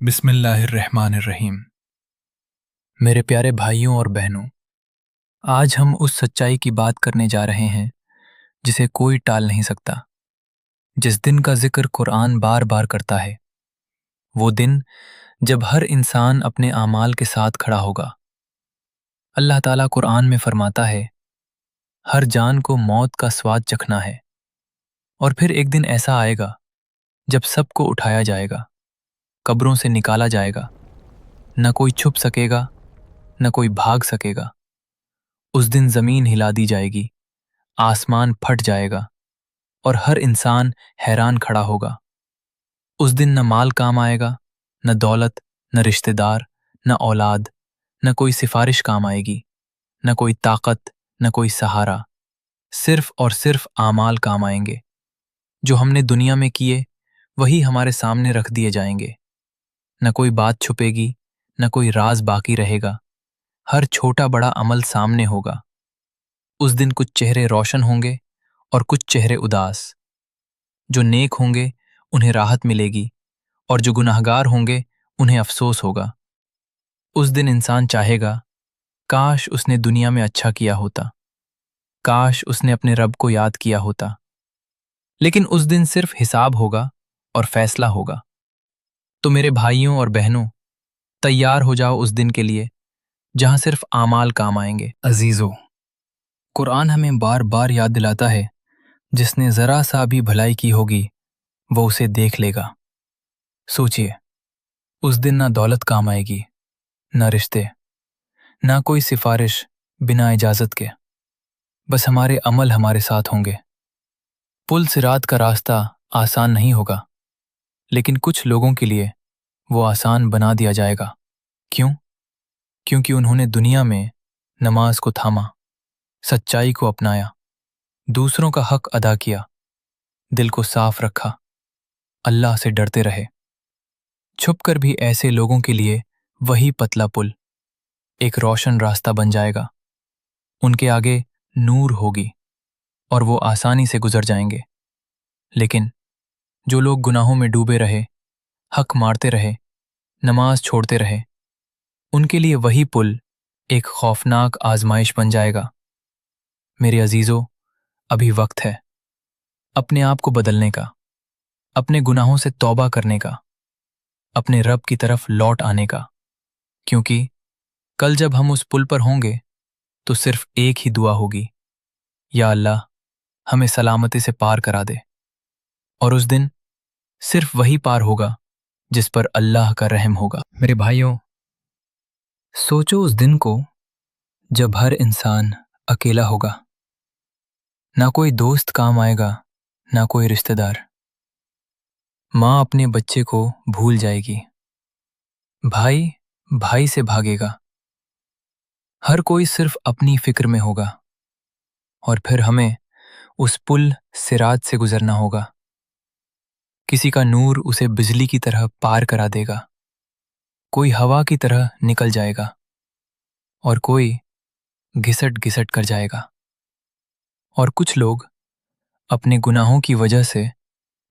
بسم اللہ الرحمن الرحیم۔ میرے پیارے بھائیوں اور بہنوں، آج ہم اس سچائی کی بات کرنے جا رہے ہیں جسے کوئی ٹال نہیں سکتا، جس دن کا ذکر قرآن بار بار کرتا ہے، وہ دن جب ہر انسان اپنے اعمال کے ساتھ کھڑا ہوگا۔ اللہ تعالیٰ قرآن میں فرماتا ہے، ہر جان کو موت کا سواد چکھنا ہے، اور پھر ایک دن ایسا آئے گا جب سب کو اٹھایا جائے گا، قبروں سے نکالا جائے گا، نہ کوئی چھپ سکے گا، نہ کوئی بھاگ سکے گا۔ اس دن زمین ہلا دی جائے گی، آسمان پھٹ جائے گا، اور ہر انسان حیران کھڑا ہوگا۔ اس دن نہ مال کام آئے گا، نہ دولت، نہ رشتہ دار، نہ اولاد، نہ کوئی سفارش کام آئے گی، نہ کوئی طاقت، نہ کوئی سہارا، صرف اور صرف اعمال کام آئیں گے۔ جو ہم نے دنیا میں کیے وہی ہمارے سامنے رکھ دیے جائیں گے، نہ کوئی بات چھپے گی، نہ کوئی راز باقی رہے گا، ہر چھوٹا بڑا عمل سامنے ہوگا۔ اس دن کچھ چہرے روشن ہوں گے اور کچھ چہرے اداس۔ جو نیک ہوں گے انہیں راحت ملے گی، اور جو گناہگار ہوں گے انہیں افسوس ہوگا۔ اس دن انسان چاہے گا، کاش اس نے دنیا میں اچھا کیا ہوتا، کاش اس نے اپنے رب کو یاد کیا ہوتا۔ لیکن اس دن صرف حساب ہوگا اور فیصلہ ہوگا۔ تو میرے بھائیوں اور بہنوں، تیار ہو جاؤ اس دن کے لیے جہاں صرف اعمال کام آئیں گے۔ عزیزو، قرآن ہمیں بار بار یاد دلاتا ہے، جس نے ذرا سا بھی بھلائی کی ہوگی وہ اسے دیکھ لے گا۔ سوچئے، اس دن نہ دولت کام آئے گی، نہ رشتے، نہ کوئی سفارش بنا اجازت کے، بس ہمارے عمل ہمارے ساتھ ہوں گے۔ پل صراط کا راستہ آسان نہیں ہوگا، لیکن کچھ لوگوں کے لیے وہ آسان بنا دیا جائے گا۔ کیوں؟ کیونکہ انہوں نے دنیا میں نماز کو تھاما، سچائی کو اپنایا، دوسروں کا حق ادا کیا، دل کو صاف رکھا، اللہ سے ڈرتے رہے۔ چھپ کر بھی ایسے لوگوں کے لیے وہی پتلا پل ایک روشن راستہ بن جائے گا۔ ان کے آگے نور ہوگی اور وہ آسانی سے گزر جائیں گے۔ لیکن جو لوگ گناہوں میں ڈوبے رہے، حق مارتے رہے، نماز چھوڑتے رہے، ان کے لیے وہی پل ایک خوفناک آزمائش بن جائے گا۔ میرے عزیزو، ابھی وقت ہے اپنے آپ کو بدلنے کا، اپنے گناہوں سے توبہ کرنے کا، اپنے رب کی طرف لوٹ آنے کا، کیونکہ کل جب ہم اس پل پر ہوں گے تو صرف ایک ہی دعا ہوگی، یا اللہ ہمیں سلامتی سے پار کرا دے۔ اور اس دن صرف وہی پار ہوگا جس پر اللہ کا رحم ہوگا۔ میرے بھائیوں، سوچو اس دن کو جب ہر انسان اکیلا ہوگا، نہ کوئی دوست کام آئے گا، نہ کوئی رشتہ دار۔ ماں اپنے بچے کو بھول جائے گی، بھائی بھائی سے بھاگے گا، ہر کوئی صرف اپنی فکر میں ہوگا، اور پھر ہمیں اس پل صراط سے گزرنا ہوگا۔ کسی کا نور اسے بجلی کی طرح پار کرا دے گا، کوئی ہوا کی طرح نکل جائے گا، اور کوئی گھسٹ گھسٹ کر جائے گا، اور کچھ لوگ اپنے گناہوں کی وجہ سے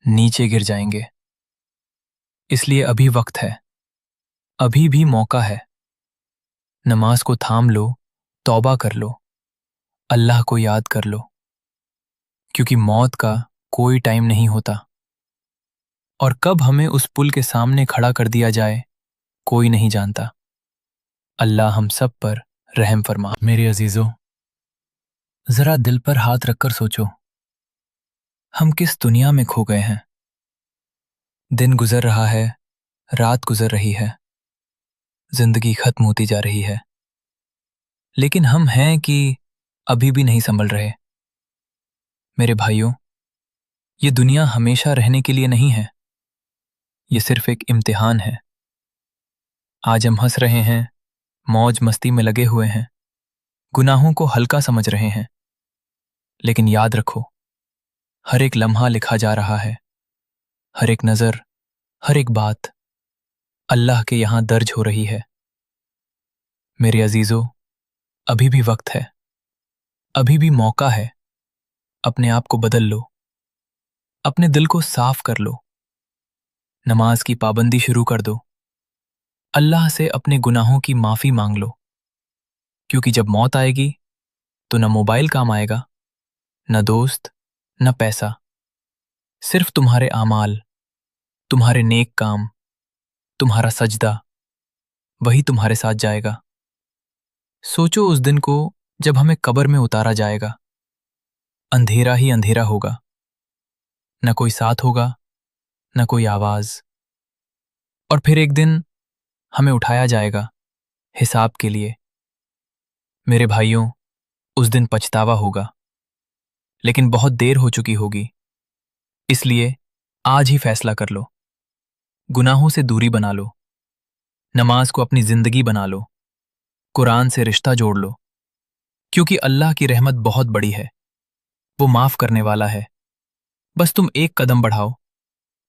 نیچے گر جائیں گے۔ اس لیے ابھی وقت ہے، ابھی بھی موقع ہے۔ نماز کو تھام لو، توبہ کر لو، اللہ کو یاد کر لو، کیونکہ موت کا کوئی ٹائم نہیں ہوتا، اور کب ہمیں اس پل کے سامنے کھڑا کر دیا جائے کوئی نہیں جانتا۔ اللہ ہم سب پر رحم فرما۔ میرے عزیزو، ذرا دل پر ہاتھ رکھ کر سوچو، ہم کس دنیا میں کھو گئے ہیں؟ دن گزر رہا ہے، رات گزر رہی ہے، زندگی ختم ہوتی جا رہی ہے، لیکن ہم ہیں کہ ابھی بھی نہیں سنبھل رہے۔ میرے بھائیوں، یہ دنیا ہمیشہ رہنے کے لیے نہیں ہے، یہ صرف ایک امتحان ہے۔ آج ہم ہنس رہے ہیں، موج مستی میں لگے ہوئے ہیں، گناہوں کو ہلکا سمجھ رہے ہیں، لیکن یاد رکھو، ہر ایک لمحہ لکھا جا رہا ہے، ہر ایک نظر، ہر ایک بات اللہ کے یہاں درج ہو رہی ہے۔ میرے عزیزو، ابھی بھی وقت ہے، ابھی بھی موقع ہے۔ اپنے آپ کو بدل لو، اپنے دل کو صاف کر لو، نماز کی پابندی شروع کر دو، اللہ سے اپنے گناہوں کی معافی مانگ لو، کیونکہ جب موت آئے گی تو نہ موبائل کام آئے گا، نہ دوست، نہ پیسہ، صرف تمہارے اعمال، تمہارے نیک کام، تمہارا سجدہ، وہی تمہارے ساتھ جائے گا۔ سوچو اس دن کو جب ہمیں قبر میں اتارا جائے گا، اندھیرا ہی اندھیرا ہوگا، نہ کوئی ساتھ ہوگا، نہ کوئی آواز، اور پھر ایک دن ہمیں اٹھایا جائے گا حساب کے لیے۔ میرے بھائیوں، اس دن پچھتاوا ہوگا، لیکن بہت دیر ہو چکی ہوگی، اس لیے آج ہی فیصلہ کر لو، گناہوں سے دوری بنا لو، نماز کو اپنی زندگی بنا لو، قرآن سے رشتہ جوڑ لو، کیونکہ اللہ کی رحمت بہت بڑی ہے، وہ معاف کرنے والا ہے۔ بس تم ایک قدم بڑھاؤ،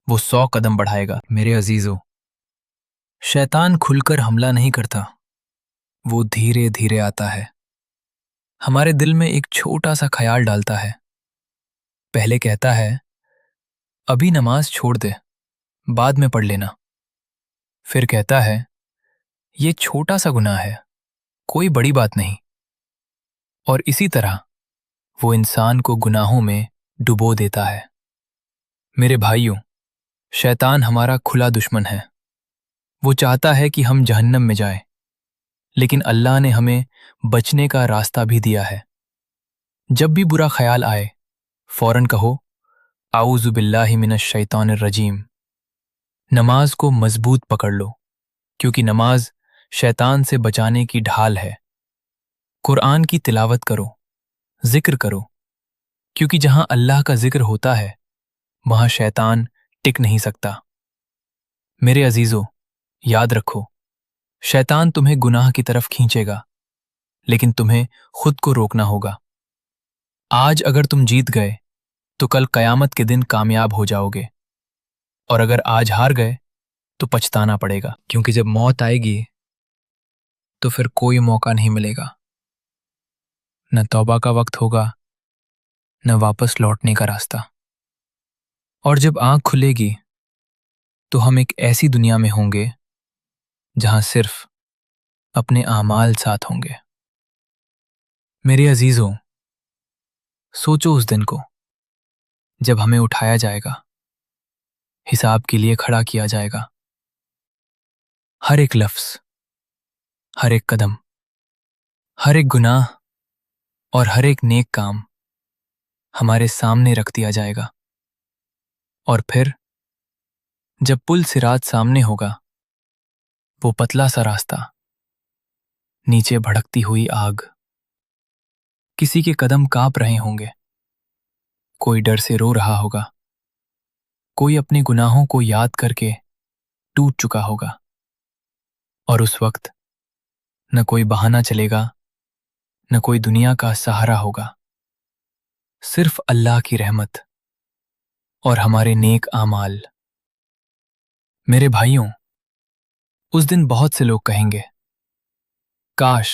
وہ 100 قدم بڑھائے گا۔ میرے عزیزو، شیطان کھل کر حملہ نہیں کرتا، وہ دھیرے دھیرے آتا ہے، ہمارے دل میں ایک چھوٹا سا خیال ڈالتا ہے، پہلے کہتا ہے ابھی نماز چھوڑ دے، بعد میں پڑھ لینا، پھر کہتا ہے یہ چھوٹا سا گناہ ہے، کوئی بڑی بات نہیں، اور اسی طرح وہ انسان کو گناہوں میں ڈبو دیتا ہے۔ میرے بھائیوں، شیطان ہمارا کھلا دشمن ہے، وہ چاہتا ہے کہ ہم جہنم میں جائیں، لیکن اللہ نے ہمیں بچنے کا راستہ بھی دیا ہے۔ جب بھی برا خیال آئے، فوراً کہو اعوذ باللہ من الشیطان الرجیم۔ نماز کو مضبوط پکڑ لو، کیونکہ نماز شیطان سے بچانے کی ڈھال ہے۔ قرآن کی تلاوت کرو، ذکر کرو، کیونکہ جہاں اللہ کا ذکر ہوتا ہے وہاں شیطان ٹک نہیں سکتا۔ میرے عزیزو، یاد رکھو، شیطان تمہیں گناہ کی طرف کھینچے گا، لیکن تمہیں خود کو روکنا ہوگا۔ آج اگر تم جیت گئے تو کل قیامت کے دن کامیاب ہو جاؤ گے، اور اگر آج ہار گئے تو پچھتانا پڑے گا، کیونکہ جب موت آئے گی تو پھر کوئی موقع نہیں ملے گا، نہ توبہ کا وقت ہوگا، نہ واپس لوٹنے کا راستہ۔ اور جب آنکھ کھلے گی تو ہم ایک ایسی دنیا میں ہوں گے جہاں صرف اپنے اعمال ساتھ ہوں گے۔ میرے عزیزوں، سوچو اس دن کو جب ہمیں اٹھایا جائے گا، حساب کے لیے کھڑا کیا جائے گا، ہر ایک لفظ، ہر ایک قدم، ہر ایک گناہ اور ہر ایک نیک کام ہمارے سامنے رکھ دیا جائے گا، اور پھر جب پل صراط سامنے ہوگا، وہ پتلا سا راستہ، نیچے بھڑکتی ہوئی آگ، کسی کے قدم کانپ رہے ہوں گے، کوئی ڈر سے رو رہا ہوگا، کوئی اپنے گناہوں کو یاد کر کے ٹوٹ چکا ہوگا، اور اس وقت نہ کوئی بہانہ چلے گا، نہ کوئی دنیا کا سہارا ہوگا، صرف اللہ کی رحمت اور ہمارے نیک اعمال۔ میرے بھائیوں، اس دن بہت سے لوگ کہیں گے کاش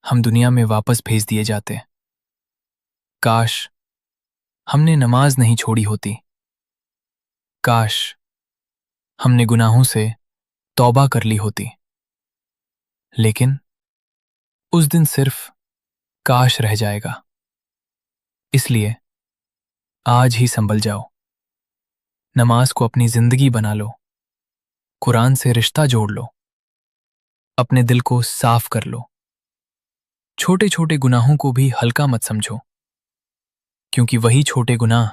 ہم دنیا میں واپس بھیج دیے جاتے، کاش ہم نے نماز نہیں چھوڑی ہوتی، کاش ہم نے گناہوں سے توبہ کر لی ہوتی۔ لیکن اس دن صرف کاش رہ جائے گا، اس لیے آج ہی سنبھل جاؤ، نماز کو اپنی زندگی بنا لو، قرآن سے رشتہ جوڑ لو، اپنے دل کو صاف کر لو، چھوٹے چھوٹے گناہوں کو بھی ہلکا مت سمجھو، کیونکہ وہی چھوٹے گناہ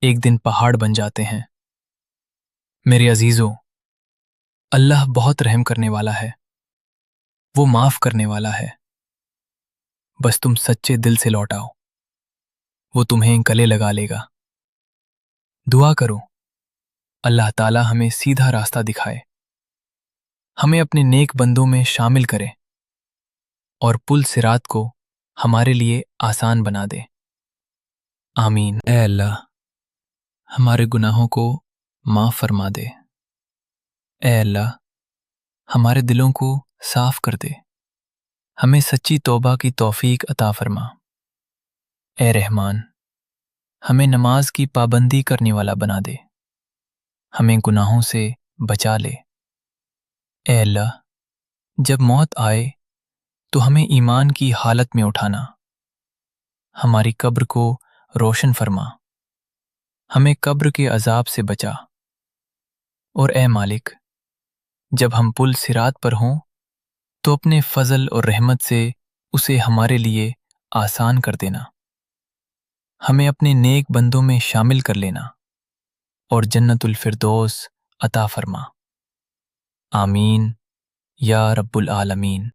ایک دن پہاڑ بن جاتے ہیں۔ میرے عزیزو، اللہ بہت رحم کرنے والا ہے، وہ معاف کرنے والا ہے، بس تم سچے دل سے لوٹ آؤ، وہ تمہیں گلے لگا لے گا۔ دعا کرو اللہ تعالیٰ ہمیں سیدھا راستہ دکھائے، ہمیں اپنے نیک بندوں میں شامل کرے، اور پل صراط کو ہمارے لیے آسان بنا دے۔ آمین۔ اے اللہ، ہمارے گناہوں کو معاف فرما دے، اے اللہ ہمارے دلوں کو صاف کر دے، ہمیں سچی توبہ کی توفیق عطا فرما۔ اے رحمان، ہمیں نماز کی پابندی کرنے والا بنا دے، ہمیں گناہوں سے بچا لے، اے اللہ، جب موت آئے تو ہمیں ایمان کی حالت میں اٹھانا، ہماری قبر کو روشن فرما، ہمیں قبر کے عذاب سے بچا، اور اے مالک، جب ہم پل صراط پر ہوں تو اپنے فضل اور رحمت سے اسے ہمارے لیے آسان کر دینا، ہمیں اپنے نیک بندوں میں شامل کر لینا اور جنت الفردوس عطا فرما۔ آمین یا رب العالمین۔